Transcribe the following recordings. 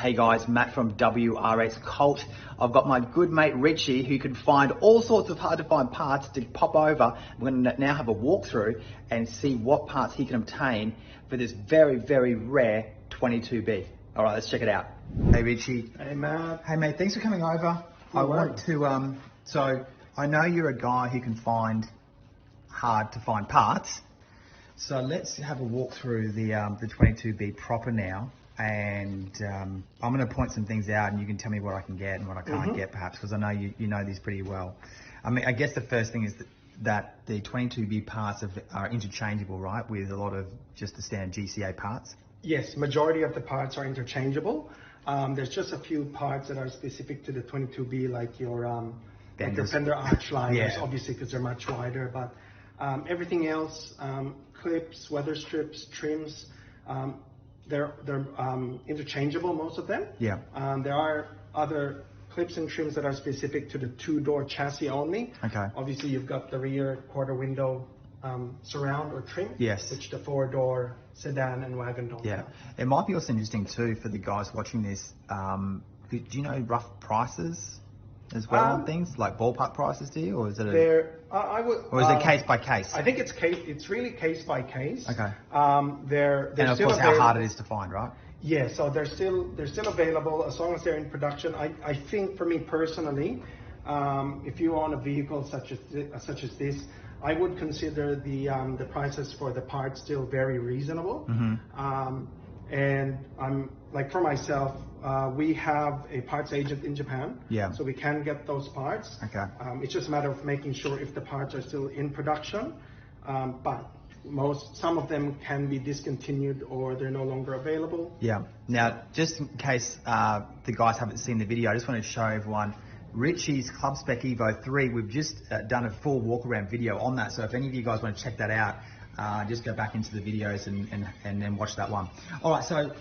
Hey guys, Matt from WRX Cult. I've got my good mate Richie who can find all sorts of hard to find parts to pop over. We're going to now have a walkthrough and see what parts he can obtain for this very, very rare 22B. All right, let's check it out. Hey Richie. Hey Matt. Hey mate, thanks for coming over. I want to, so I know you're a guy who can find hard to find parts. So let's have a walk through the 22B proper now. And I'm going to point some things out and you can tell me what I can get and what I can't get perhaps, because I know you know these pretty well. I mean, I guess the first thing is that the 22B parts are interchangeable, right, with a lot of just the standard GC8 parts? Yes, majority of the parts are interchangeable. There's just a few parts that are specific to the 22B, like your fender arch liners, obviously because they're much wider, but everything else, clips, weather strips, trims, they're interchangeable, most of them. Yeah. There are other clips and trims that are specific to the two-door chassis only. Okay. Obviously, you've got the rear quarter window surround or trim. Yes. Which the four-door sedan and wagon don't have. It might be also interesting too for the guys watching this. Do you know rough prices as well on things, like ballpark prices, do you, or is it or is it case by case? I think it's really case by case. Okay. They're and of still course how hard it is to find, right? Yeah, so they're still available as long as they're in production. I think for me personally, if you own a vehicle such as this, I would consider the prices for the parts still very reasonable. And I'm like, for myself, we have a parts agent in Japan, so we can get those parts. Okay. It's just a matter of making sure if the parts are still in production, but some of them can be discontinued or they're no longer available. Yeah. Now, just in case the guys haven't seen the video, I just want to show everyone Richie's Club Spec Evo 3. We've just done a full walk around video on that, so if any of you guys want to check that out, just go back into the videos and then watch that one. All right, so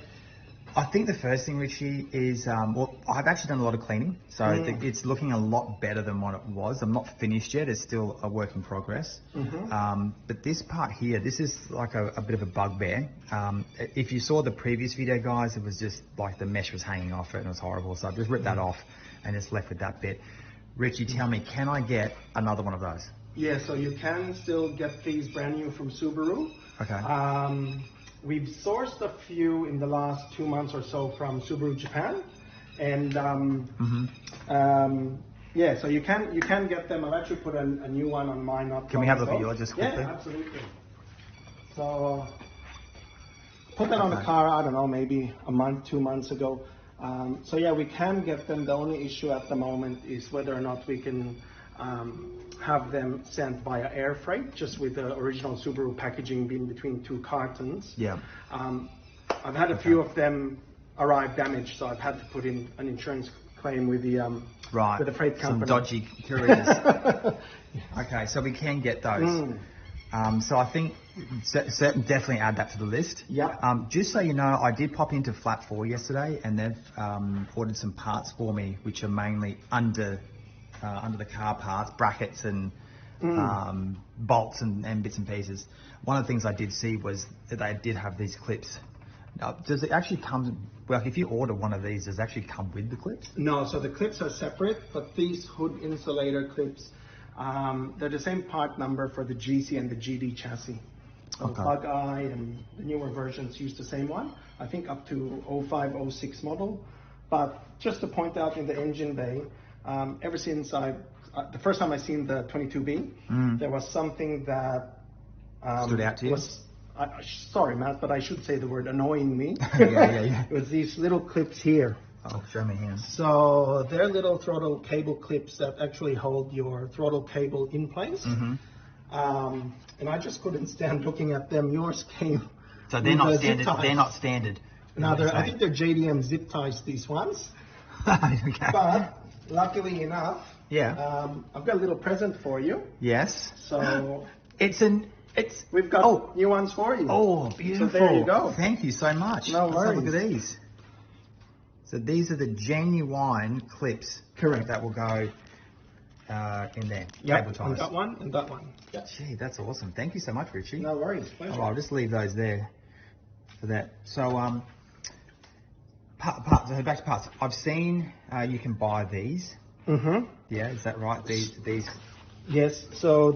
I think the first thing, Richie, is, well, I've actually done a lot of cleaning, so it's looking a lot better than what it was. I'm not finished yet, it's still a work in progress. But this part here, this is like a bit of a bugbear. If you saw the previous video, guys, it was just like the mesh was hanging off it and it was horrible, so I've just ripped that off and it's left with that bit. Richie, tell me, can I get another one of those? Yeah, so you can still get these brand new from Subaru. Okay. We've sourced a few in the last 2 months or so from Subaru Japan, and yeah, so you can get them. I've actually put a new one on mine. Can we have a look at yours just quickly? Yeah, absolutely. So put that on the car, I don't know, maybe a month, 2 months ago. So yeah, we can get them. The only issue at the moment is whether or not we can have them sent via air freight, just with the original Subaru packaging being between 2 cartons. Yeah. I've had a few of them arrive damaged, so I've had to put in an insurance claim with the with the freight company. Some dodgy couriers. Okay, so we can get those. So I think definitely add that to the list. Yeah. Just so you know, I did pop into Flat 4 yesterday, and they've ordered some parts for me, which are mainly under the car parts, brackets and bolts and bits and pieces. One of the things I did see was that they did have these clips. Now, does it actually come, well, if you order one of these, does it actually come with the clips? No, so the clips are separate, but these hood insulator clips, they're the same part number for the GC and the GD chassis. So the Bug-Eye and the newer versions use the same one, I think up to 05, 06 model. But just to point out, in the engine bay, ever since the first time I seen the 22B, there was something that stood out to you? Sorry, Matt, but I should say the word annoying me. Yeah. It was these little clips here. Oh, show me here. So they're little throttle cable clips that actually hold your throttle cable in place. And I just couldn't stand looking at them. Yours came. So they're not standard. They're not standard. No, I think they're JDM zip ties, these ones. Okay. But luckily enough, I've got a little present for you. Yes. So we've got new ones for you. Oh, beautiful. So there you go. Thank you so much. No worries. Let's have a look at these. So these are the genuine clips. Correct. That will go in there. Yep, Cable ties. and that one and that one. Yep. Gee, that's awesome. Thank you so much, Richie. No worries. Pleasure. I'll just leave those there for that. So parts. So back to parts. I've seen you can buy these. Mm-hmm. Yeah, is that right? These. Yes. So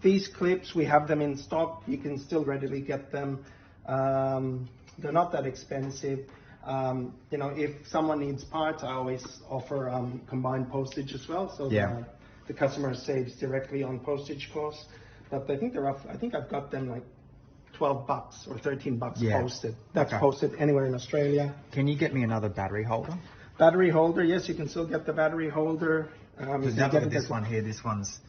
these clips, we have them in stock. You can still readily get them. They're not that expensive. You know, if someone needs parts, I always offer combined postage as well, so the customer saves directly on postage costs. But I think I think I've got them like $12 or $13 posted. That's posted anywhere in Australia. Can you get me another battery holder? Battery holder, yes, you can still get the battery holder. This one here, this one's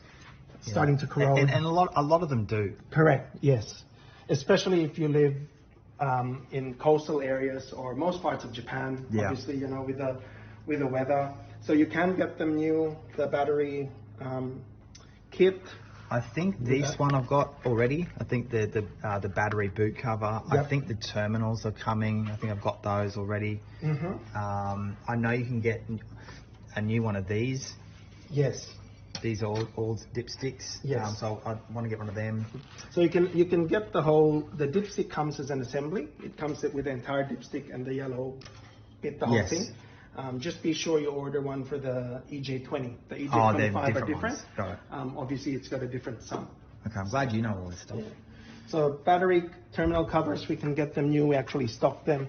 starting to corrode, and a lot of them do. Correct. Yes, especially if you live in coastal areas or most parts of Japan. Obviously, you know, with the weather, so you can get them new. The battery kit. I think this one I've got already. I think the battery boot cover. I think the terminals are coming. I think I've got those already. Mm-hmm. I know you can get a new one of these. Yes. These old dipsticks. Yes. So I want to get one of them. So you can get the dipstick comes as an assembly. It comes with the entire dipstick and the yellow bit, the whole thing. Just be sure you order one for the EJ20. The EJ25 are different. Got it. Obviously, it's got a different sum. Okay, I'm glad you know all this stuff. Yeah. So battery terminal covers, we can get them new. We actually stock them.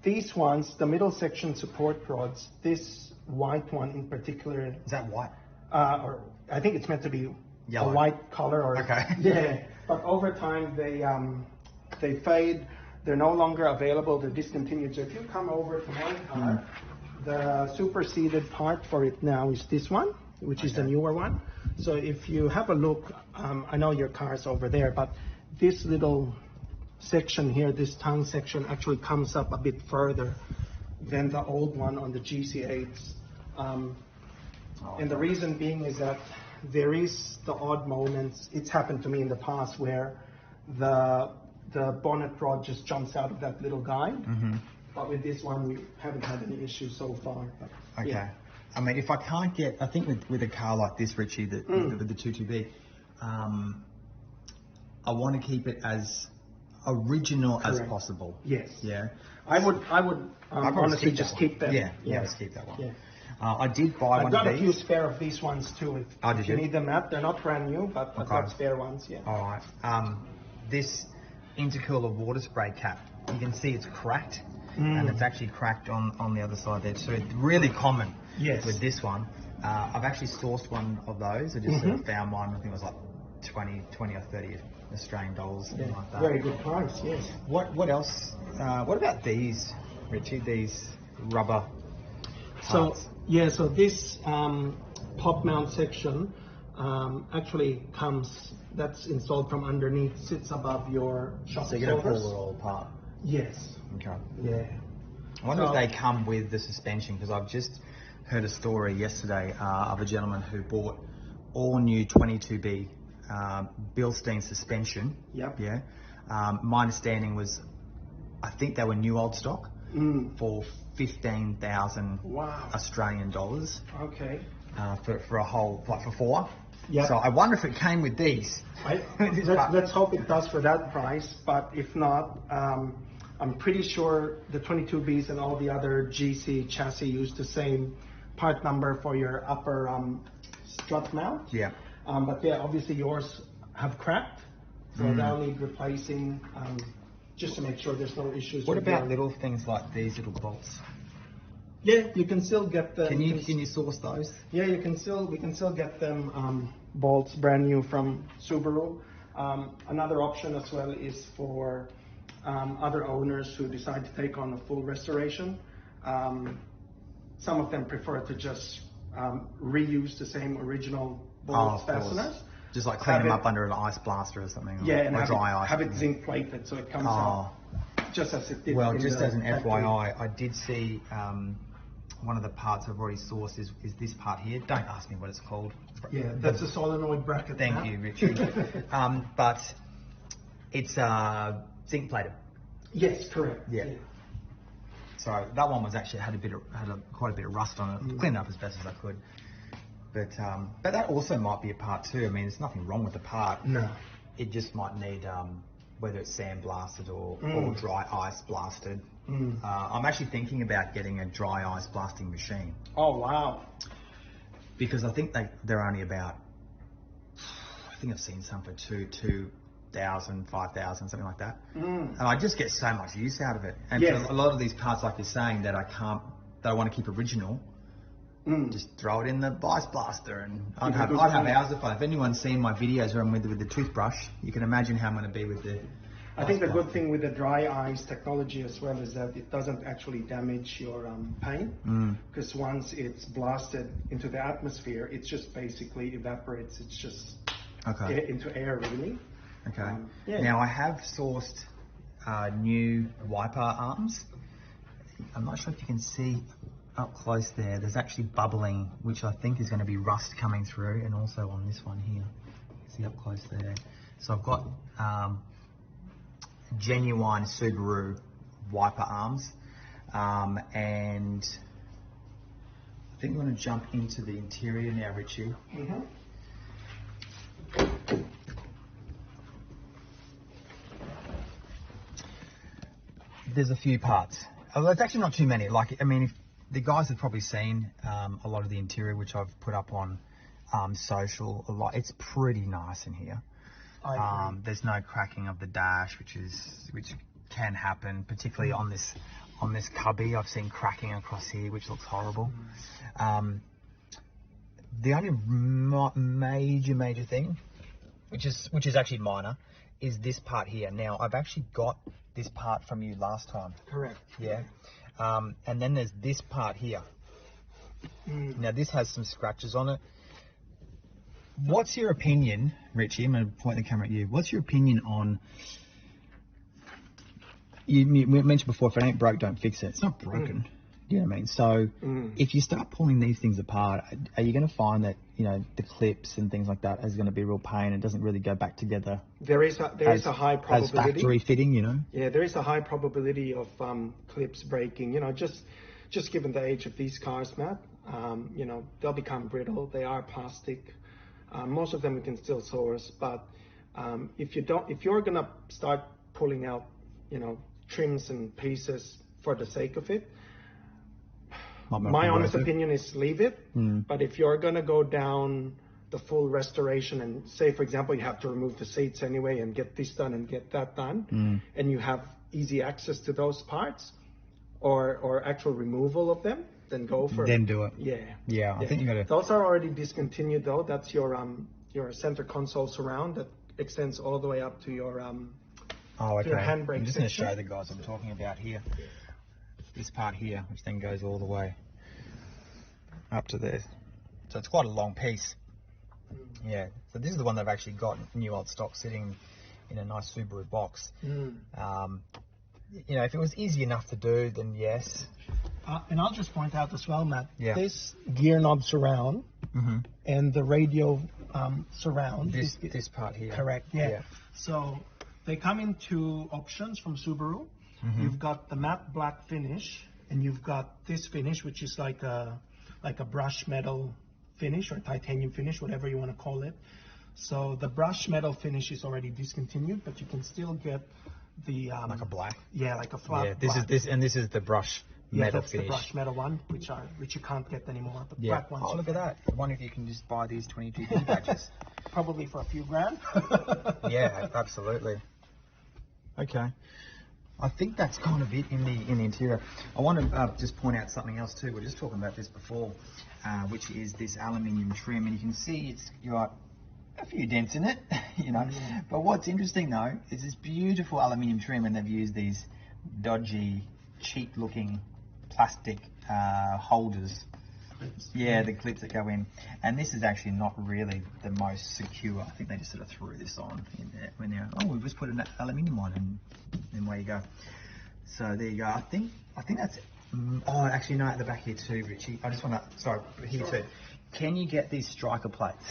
These ones, the middle section support rods, this white one in particular. Is that white? Or I think it's meant to be yellow. A white color. Or, yeah, but over time they fade. They're no longer available. They're discontinued. So if you come over to my car, the superseded part for it now is this one, which is the newer one. So if you have a look, I know your car's over there, but this little section here, this tongue section, actually comes up a bit further than the old one on the GC8s. And the reason being is that there is the odd moments. It's happened to me in the past where the bonnet rod just jumps out of that little guide. Mm-hmm. But with this one, we haven't had any issues so far. But, okay. I mean, if I can't get, I think with a car like this, Richie, with the 22B, I want to keep it as original as possible. Yes. Yeah. I would honestly just keep them. Yeah, just keep that one. Yeah. I did buy one of these. I've got a few spare of these ones too. If you need them out, they're not brand new, but I've got spare ones. Yeah. All right. This intercooler water spray cap, you can see it's cracked, and it's actually cracked on the other side there. So it's really common with this one. I've actually sourced one of those. I just found one. I think it was like 20 or 30 Australian dollars, something like that. Very good price. Yes. What else? What about these, Richie? These rubber parts? So this pop mount section actually comes, that's installed from underneath, sits above your shock absorbers. So you're going to pull it all apart? Yes. Okay. Yeah. I wonder if they come with the suspension, because I've just heard a story yesterday of a gentleman who bought all new 22B Bilstein suspension. Yep. Yeah. My understanding was, I think they were new old stock for 15,000 Australian dollars. Okay. For a whole, like for 4. Yeah. So I wonder if it came with these. Let's hope it does for that price. But if not, I'm pretty sure the 22Bs and all the other GC chassis use the same part number for your upper strut mount. Yeah. But yeah, obviously yours have cracked, so they'll need replacing. Just to make sure there's no issues. What about little things like these little bolts? Yeah, you can still get them. Can you source those? Yeah, we can still get them bolts brand new from Subaru. Another option as well is for other owners who decide to take on a full restoration. Some of them prefer to just reuse the same original bolt fasteners. Just like clean them up under an ice blaster or something. Yeah, or dry ice. Have it zinc plated so it comes out just as it did. Well, just as an FYI, I did see one of the parts I've already sourced is this part here. Don't ask me what it's called. Yeah, that's a solenoid bracket. Thank you, Richie. But it's zinc plated. Yes, correct. Yeah. So that one was actually had quite a bit of rust on it. Cleaned it up as best as I could. But that also might be a part too. I mean, there's nothing wrong with the part. No. It just might need whether it's sand blasted or dry ice blasted. I'm actually thinking about getting a dry ice blasting machine. Oh, wow. Because I think they're only about, I think I've seen some for 2,000, 5,000, something like that. And I just get so much use out of it. And for a lot of these parts, like you're saying, that I want to keep original, just throw it in the ice blaster, and I'd have hours of fun. If anyone's seen my videos where I'm with the toothbrush, you can imagine how I'm going to be with the I think the good thing with the dry ice technology as well is that it doesn't actually damage your paint, because once it's blasted into the atmosphere, it just basically evaporates. It's just into air, really. Okay. Now I have sourced new wiper arms. I'm not sure if you can see up close there. There's actually bubbling, which I think is going to be rust coming through, and also on this one here. See up close there. So I've got genuine Subaru wiper arms, and I think we're going to jump into the interior now, Richie. There's a few parts. There's actually not too many. Like, I mean, if the guys have probably seen a lot of the interior, which I've put up on social a lot. It's pretty nice in here. There's no cracking of the dash, which can happen, particularly on this cubby. I've seen cracking across here, which looks horrible. The only major thing, which is actually minor, is this part here. Now, I've actually got this part from you last time. Correct. Yeah. And then there's this part here. Now, this has some scratches on it. What's your opinion, Richie? I'm going to point the camera at you. What's your opinion on... You mentioned before, if it ain't broke, don't fix it. It's not broken. Do you know what I mean? So if you start pulling these things apart, are you going to find that, you know, the clips and things like that is going to be a real pain and doesn't really go back together? There is a high probability. As factory fitting, you know? Yeah, there is a high probability of clips breaking. You know, just given the age of these cars, Matt, you know, they'll become brittle. They are plastic. Most of them we can still source, but if you're going to start pulling out, you know, trims and pieces for the sake of it, my honest opinion is leave it. But if you're going to go down the full restoration and say, for example, you have to remove the seats anyway and get this done and get that done, and you have easy access to those parts or actual removal of them, then go for it. Then do it. Yeah. I think you got to... Those are already discontinued though. That's your center console surround that extends all the way up to your okay. Your handbrake. I'm just going to show the guys I'm talking about here. This part here, which then goes all the way up to there. So it's quite a long piece. Yeah. So this is the one that I've actually got new old stock sitting in a nice Subaru box. You know, if it was easy enough to do, then yes. And I'll just point out as well, Matt, this gear knob surround and the radio surround. This part here. Correct, yeah. So they come in two options from Subaru. You've got the matte black finish, and you've got this finish, which is like a brush metal finish or titanium finish, whatever you want to call it. So the brush metal finish is already discontinued, but you can still get the like a black. Yeah, like a flat. Yeah, this is the brush metal that's finish. The brush metal one, which you can't get anymore. The black ones. Oh, look at that! I wonder if you can just buy these 22B badges. Probably for a few grand. Yeah, absolutely. Okay. I think that's kind of it in the interior. I want to just point out something else too. We are just talking about this before, which is this aluminium trim, and you can see it's got a few dents in it, you know. But what's interesting though is this beautiful aluminium trim, and they've used these dodgy, cheap-looking plastic holders. Yeah, the clips that go in, and this is actually not really the most secure. I think they just sort of threw this on in there when they're, we've just put an aluminium on, and then away you go. So there you go. I think that's. Actually no, at the back here too, Richie. I just want to. Sorry, here too. Can you get these striker plates?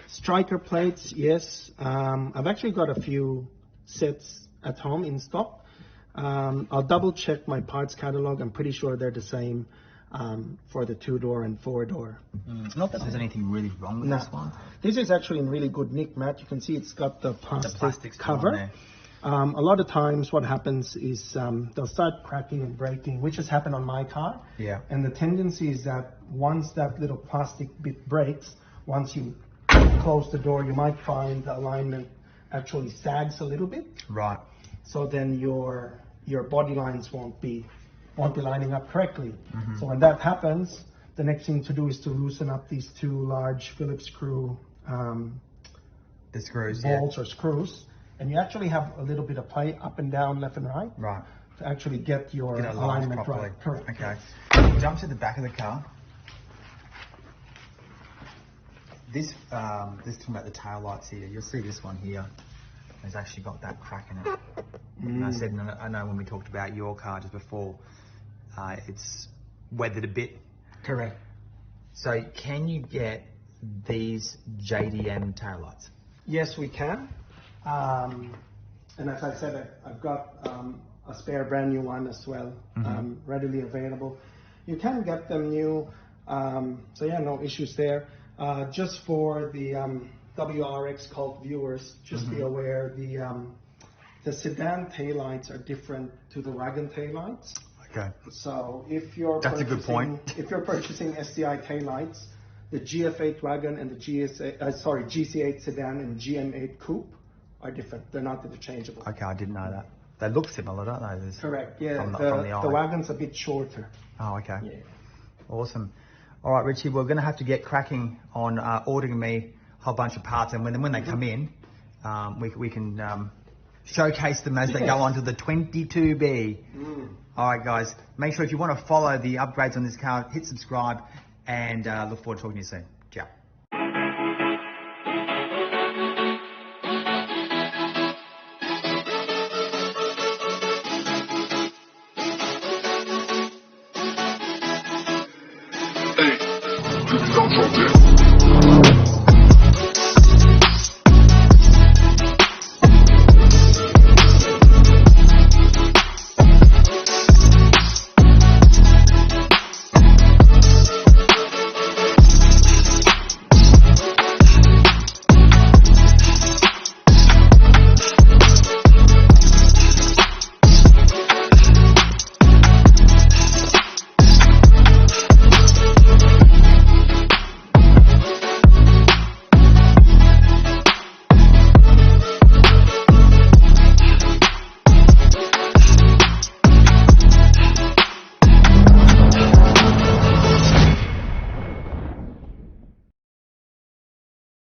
Striker plates, yes. I've actually got a few sets at home in stock. I'll double check my parts catalog. I'm pretty sure they're the same. For the 2-door and 4-door. Not that there's anything really wrong with this one. This is actually in really good nick, Matt. You can see it's got the plastic cover. A lot of times what happens is they'll start cracking and breaking, which has happened on my car. Yeah. And the tendency is that once that little plastic bit breaks, once you close the door, you might find the alignment actually sags a little bit. Right. So then your body lines won't be lining up correctly. So when that happens, the next thing to do is to loosen up these two large Phillips screw the screws, bolts or screws, and you actually have a little bit of play up and down, left and right, to actually get your alignment properly. right. Correct. Okay. Jump to the back of the car. This talking about the tail lights here. You'll see this one here has actually got that crack in it. And I know when we talked about your car just before, it's weathered a bit. Correct. So can you get these JDM taillights? Yes, we can. And as I said, I've got a spare brand new one as well, readily available. You can get them new, so yeah, no issues there. Just for the WRX Cult viewers, just be aware the sedan taillights are different to the wagon taillights. Okay. So if you're a good point. If you're purchasing STi taillights, the GF8 wagon and the GC8 sedan and GM8 Coupe are different. They're not interchangeable. Okay, I didn't know that. They look similar, don't they? Correct. Yeah. From the wagon's a bit shorter. Oh, okay. Yeah. Awesome. All right, Richie, we're going to have to get cracking on ordering me a whole bunch of parts, and when they come in, we can showcase them as they go on to the 22B. All right, guys, make sure if you want to follow the upgrades on this car, hit subscribe, and look forward to talking to you soon. Ciao. Hey, don't